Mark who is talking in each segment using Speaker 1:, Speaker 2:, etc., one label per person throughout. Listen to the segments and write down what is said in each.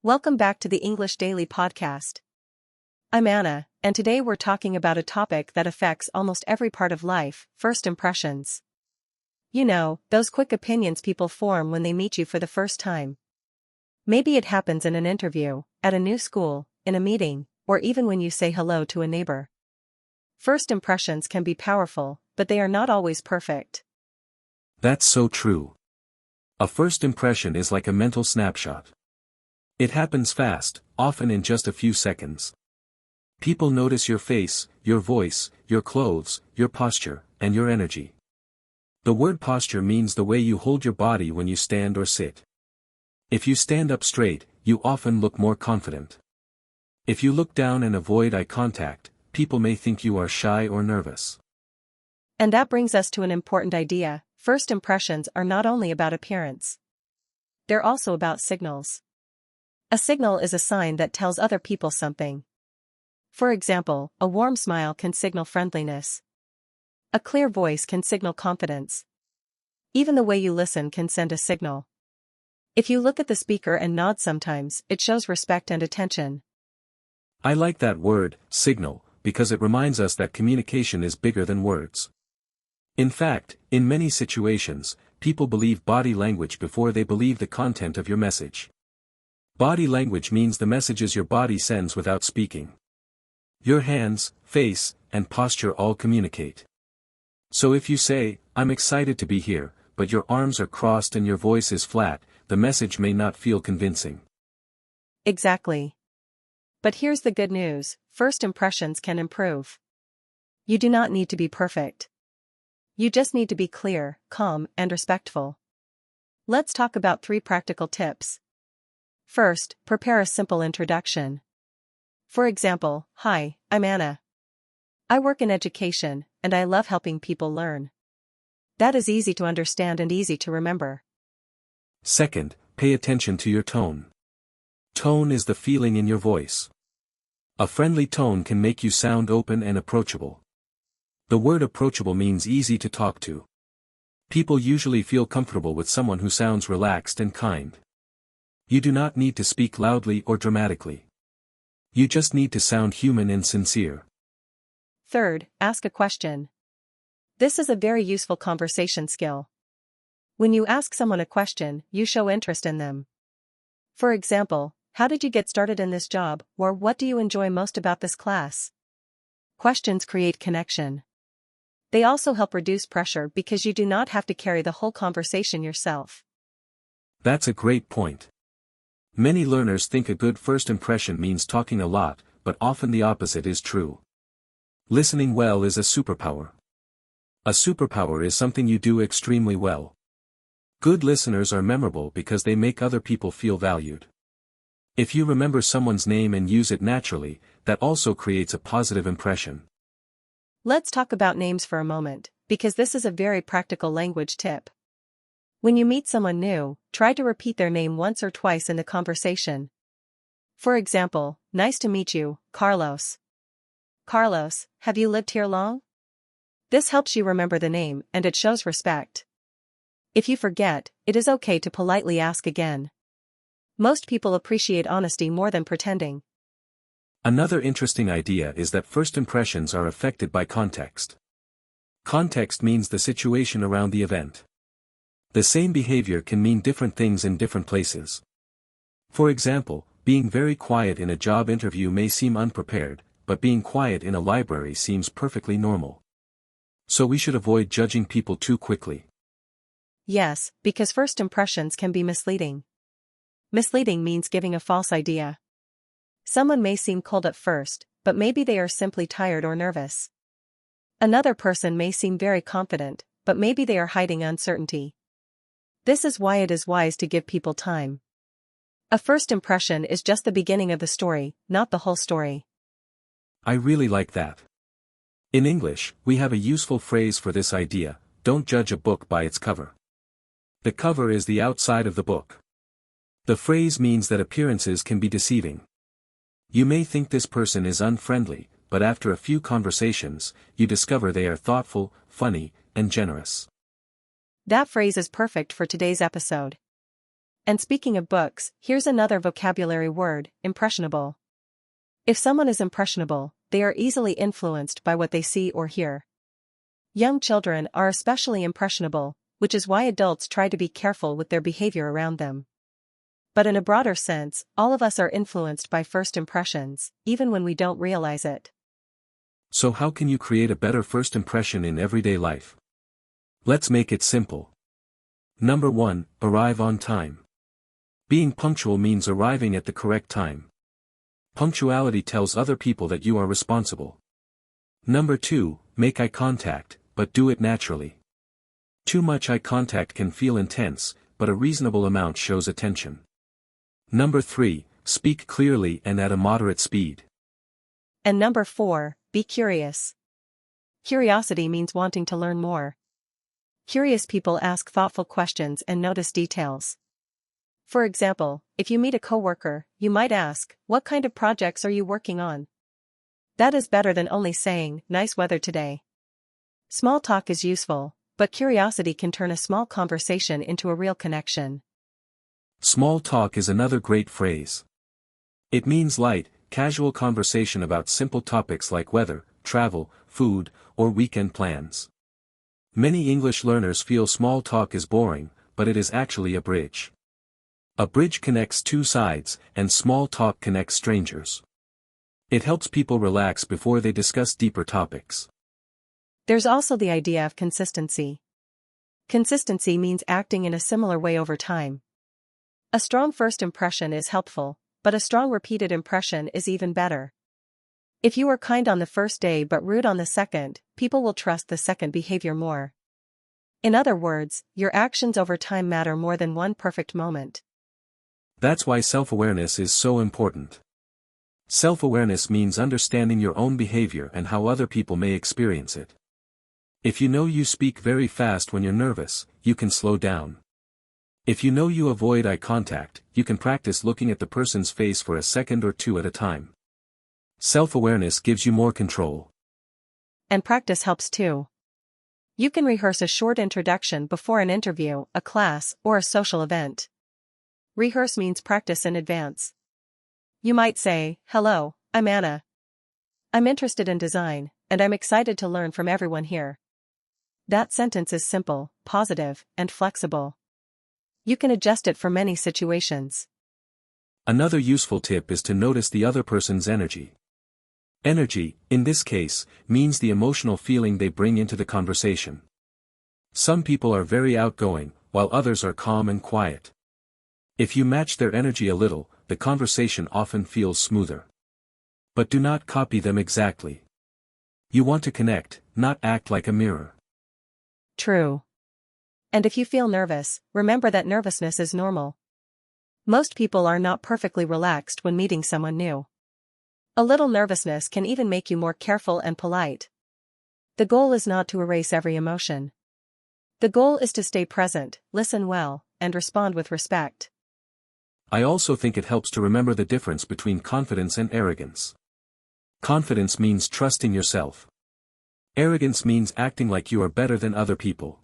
Speaker 1: Welcome back to the English Daily Podcast. I'm Anna, and today we're talking about a topic that affects almost every part of life: first impressions. You know, those quick opinions people form when they meet you for the first time. Maybe it happens in an interview, at a new school, in a meeting, or even when you say hello to a neighbor. First impressions can be powerful, but they are not always perfect.
Speaker 2: That's so true. A first impression is like a mental snapshot. It happens fast, often in just a few seconds. People notice your face, your voice, your clothes, your posture, and your energy. The word posture means the way you hold your body when you stand or sit. If you stand up straight, you often look more confident. If you look down and avoid eye contact, people may think you are shy or nervous.
Speaker 1: And that brings us to an important idea: first impressions are not only about appearance. They're also about signals. A signal is a sign that tells other people something. For example, a warm smile can signal friendliness. A clear voice can signal confidence. Even the way you listen can send a signal. If you look at the speaker and nod sometimes, it shows respect and attention.
Speaker 2: I like that word, signal, because it reminds us that communication is bigger than words. In fact, in many situations, people believe body language before they believe the content of your message. Body language means the messages your body sends without speaking. Your hands, face, and posture all communicate. So if you say, "I'm excited to be here," but your arms are crossed and your voice is flat, the message may not feel convincing.
Speaker 1: Exactly. But here's the good news: first impressions can improve. You do not need to be perfect. You just need to be clear, calm, and respectful. Let's talk about 3 practical tips. First, prepare a simple introduction. For example, "Hi, I'm Anna. I work in education, and I love helping people learn." That is easy to understand and easy to remember.
Speaker 2: Second, pay attention to your tone. Tone is the feeling in your voice. A friendly tone can make you sound open and approachable. The word approachable means easy to talk to. People usually feel comfortable with someone who sounds relaxed and kind. You do not need to speak loudly or dramatically. You just need to sound human and sincere.
Speaker 1: Third, ask a question. This is a very useful conversation skill. When you ask someone a question, you show interest in them. For example, "How did you get started in this job?" or "What do you enjoy most about this class?" Questions create connection. They also help reduce pressure because you do not have to carry the whole conversation yourself.
Speaker 2: That's a great point. Many learners think a good first impression means talking a lot, but often the opposite is true. Listening well is a superpower. A superpower is something you do extremely well. Good listeners are memorable because they make other people feel valued. If you remember someone's name and use it naturally, that also creates a positive impression.
Speaker 1: Let's talk about names for a moment, because this is a very practical language tip. When you meet someone new, try to repeat their name once or twice in the conversation. For example, "Nice to meet you, Carlos." "Carlos, have you lived here long?" This helps you remember the name and it shows respect. If you forget, it is okay to politely ask again. Most people appreciate honesty more than pretending.
Speaker 2: Another interesting idea is that first impressions are affected by context. Context means the situation around the event. The same behavior can mean different things in different places. For example, being very quiet in a job interview may seem unprepared, but being quiet in a library seems perfectly normal. So we should avoid judging people too quickly.
Speaker 1: Yes, because first impressions can be misleading. Misleading means giving a false idea. Someone may seem cold at first, but maybe they are simply tired or nervous. Another person may seem very confident, but maybe they are hiding uncertainty. This is why it is wise to give people time. A first impression is just the beginning of the story, not the whole story.
Speaker 2: I really like that. In English, we have a useful phrase for this idea: don't judge a book by its cover. The cover is the outside of the book. The phrase means that appearances can be deceiving. You may think this person is unfriendly, but after a few conversations, you discover they are thoughtful, funny, and generous.
Speaker 1: That phrase is perfect for today's episode. And speaking of books, here's another vocabulary word, impressionable. If someone is impressionable, they are easily influenced by what they see or hear. Young children are especially impressionable, which is why adults try to be careful with their behavior around them. But in a broader sense, all of us are influenced by first impressions, even when we don't realize it.
Speaker 2: So how can you create a better first impression in everyday life? Let's make it simple. Number 1, arrive on time. Being punctual means arriving at the correct time. Punctuality tells other people that you are responsible. Number 2, make eye contact, but do it naturally. Too much eye contact can feel intense, but a reasonable amount shows attention. Number 3, speak clearly and at a moderate speed.
Speaker 1: And number 4, be curious. Curiosity means wanting to learn more. Curious people ask thoughtful questions and notice details. For example, if you meet a coworker, you might ask, "What kind of projects are you working on?" That is better than only saying, "Nice weather today." Small talk is useful, but curiosity can turn a small conversation into a real connection.
Speaker 2: Small talk is another great phrase. It means light, casual conversation about simple topics like weather, travel, food, or weekend plans. Many English learners feel small talk is boring, but it is actually a bridge. A bridge connects two sides, and small talk connects strangers. It helps people relax before they discuss deeper topics.
Speaker 1: There's also the idea of consistency. Consistency means acting in a similar way over time. A strong first impression is helpful, but a strong repeated impression is even better. If you are kind on the first day but rude on the second, people will trust the second behavior more. In other words, your actions over time matter more than one perfect moment.
Speaker 2: That's why self-awareness is so important. Self-awareness means understanding your own behavior and how other people may experience it. If you know you speak very fast when you're nervous, you can slow down. If you know you avoid eye contact, you can practice looking at the person's face for a second or two at a time. Self-awareness gives you more control.
Speaker 1: And practice helps too. You can rehearse a short introduction before an interview, a class, or a social event. Rehearse means practice in advance. You might say, "Hello, I'm Anna. I'm interested in design, and I'm excited to learn from everyone here." That sentence is simple, positive, and flexible. You can adjust it for many situations.
Speaker 2: Another useful tip is to notice the other person's energy. Energy, in this case, means the emotional feeling they bring into the conversation. Some people are very outgoing, while others are calm and quiet. If you match their energy a little, the conversation often feels smoother. But do not copy them exactly. You want to connect, not act like a mirror.
Speaker 1: True. And if you feel nervous, remember that nervousness is normal. Most people are not perfectly relaxed when meeting someone new. A little nervousness can even make you more careful and polite. The goal is not to erase every emotion. The goal is to stay present, listen well, and respond with respect.
Speaker 2: I also think it helps to remember the difference between confidence and arrogance. Confidence means trusting yourself. Arrogance means acting like you are better than other people.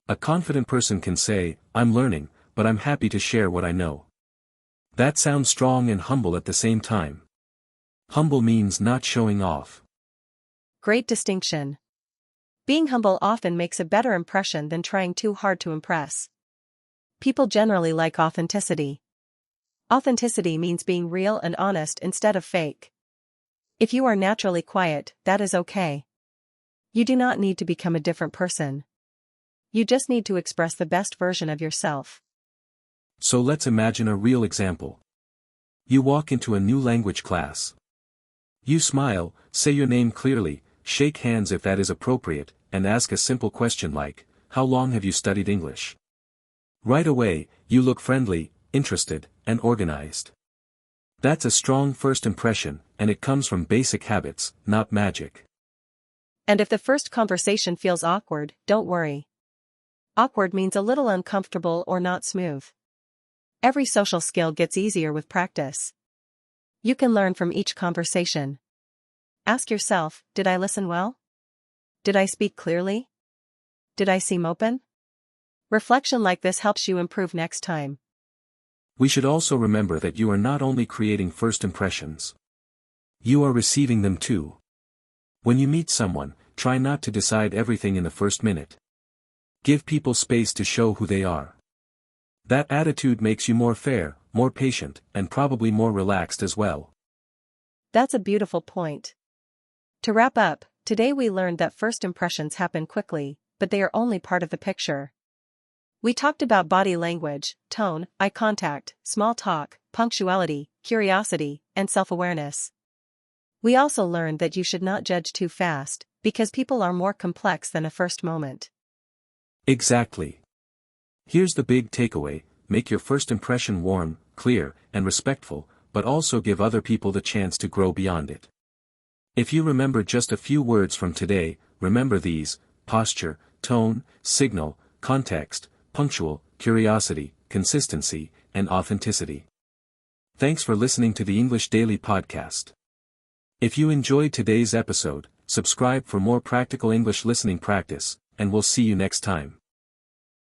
Speaker 2: A confident person can say, "I'm learning, but I'm happy to share what I know." That sounds strong and humble at the same time. Humble means not showing off.
Speaker 1: Great distinction. Being humble often makes a better impression than trying too hard to impress. People generally like authenticity. Authenticity means being real and honest instead of fake. If you are naturally quiet, that is okay. You do not need to become a different person. You just need to express the best version of yourself.
Speaker 2: So let's imagine a real example. You walk into a new language class. You smile, say your name clearly, shake hands if that is appropriate, and ask a simple question like, "How long have you studied English?" Right away, you look friendly, interested, and organized. That's a strong first impression, and it comes from basic habits, not magic.
Speaker 1: And if the first conversation feels awkward, don't worry. Awkward means a little uncomfortable or not smooth. Every social skill gets easier with practice. You can learn from each conversation. Ask yourself, did I listen well? Did I speak clearly? Did I seem open? Reflection like this helps you improve next time.
Speaker 2: We should also remember that you are not only creating first impressions. You are receiving them too. When you meet someone, try not to decide everything in the first minute. Give people space to show who they are. That attitude makes you more fair, more patient, and probably more relaxed as well.
Speaker 1: That's a beautiful point. To wrap up, today we learned that first impressions happen quickly, but they are only part of the picture. We talked about body language, tone, eye contact, small talk, punctuality, curiosity, and self-awareness. We also learned that you should not judge too fast, because people are more complex than a first moment.
Speaker 2: Exactly. Here's the big takeaway: make your first impression warm, clear, and respectful, but also give other people the chance to grow beyond it. If you remember just a few words from today, remember these: posture, tone, signal, context, punctual, curiosity, consistency, and authenticity. Thanks for listening to the English Daily Podcast. If you enjoyed today's episode, subscribe for more practical English listening practice, and we'll see you next time.